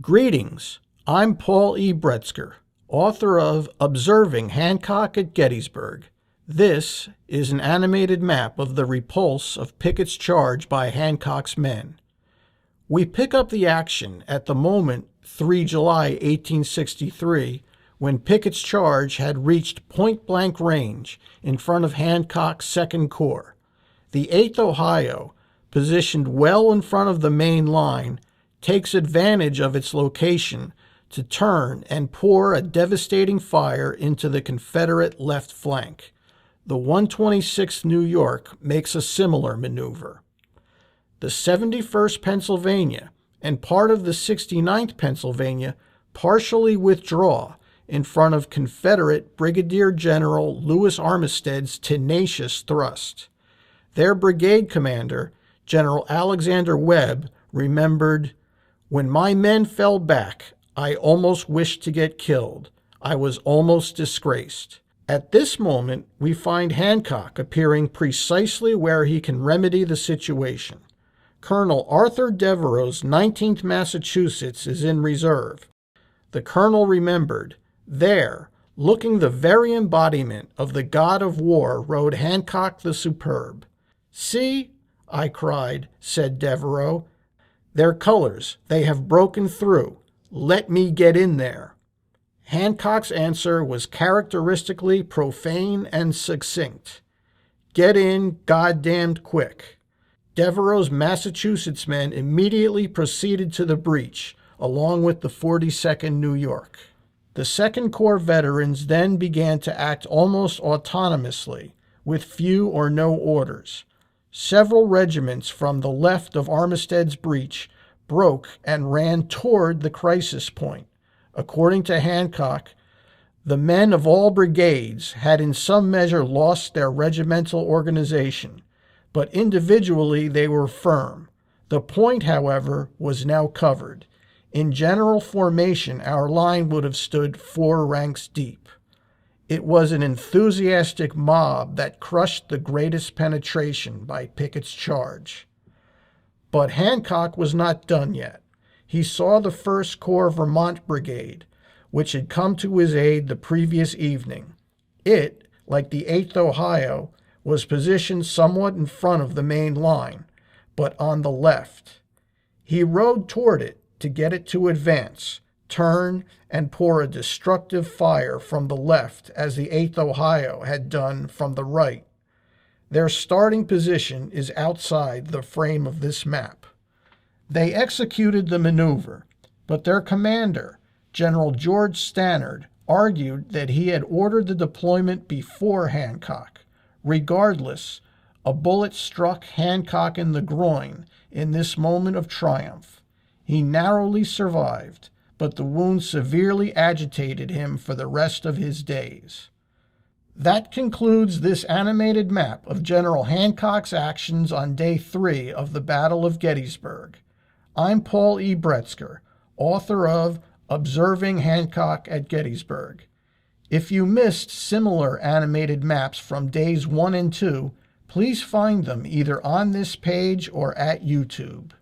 Greetings, I'm Paul E. Bretzker, author of Observing Hancock at Gettysburg. This is an animated map of the repulse of Pickett's charge by Hancock's men. We pick up the action at the moment 3 July 1863, when Pickett's charge had reached point-blank range in front of Hancock's 2nd Corps. The 8th Ohio, positioned well in front of the main line, takes advantage of its location to turn and pour a devastating fire into the Confederate left flank. The 126th New York makes a similar maneuver. The 71st Pennsylvania and part of the 69th Pennsylvania partially withdraw in front of Confederate Brigadier General Lewis Armistead's tenacious thrust. Their brigade commander, General Alexander Webb, remembered, "When my men fell back, I almost wished to get killed. I was almost disgraced." At this moment, we find Hancock appearing precisely where he can remedy the situation. Colonel Arthur Devereux's 19th Massachusetts is in reserve. The colonel remembered, there, looking the very embodiment of the god of war, rode Hancock the Superb. "See," I cried, said Devereux, "their colors, they have broken through. Let me get in there." Hancock's answer was characteristically profane and succinct. "Get in goddamned quick." Devereux's Massachusetts men immediately proceeded to the breach, along with the 42nd New York. The 2nd Corps veterans then began to act almost autonomously, with few or no orders. Several regiments from the left of Armistead's breach broke and ran toward the crisis point. According to Hancock, the men of all brigades had in some measure lost their regimental organization, but individually they were firm. The point, however, was now covered. In general formation, our line would have stood 4 ranks deep. It was an enthusiastic mob that crushed the greatest penetration by Pickett's charge. But Hancock was not done yet. He saw the 1st Corps Vermont Brigade, which had come to his aid the previous evening. It, like the 8th Ohio, was positioned somewhat in front of the main line, but on the left. He rode toward it to get it to advance, turn, and pour a destructive fire from the left as the 8th Ohio had done from the right. Their starting position is outside the frame of this map. They executed the maneuver, but their commander, General George Stannard, argued that he had ordered the deployment before Hancock. Regardless, a bullet struck Hancock in the groin in this moment of triumph. He narrowly survived, but the wound severely agitated him for the rest of his days. That concludes this animated map of General Hancock's actions on Day 3 of the Battle of Gettysburg. I'm Paul E. Bretzker, author of Observing Hancock at Gettysburg. If you missed similar animated maps from Days 1 and 2, please find them either on this page or at YouTube.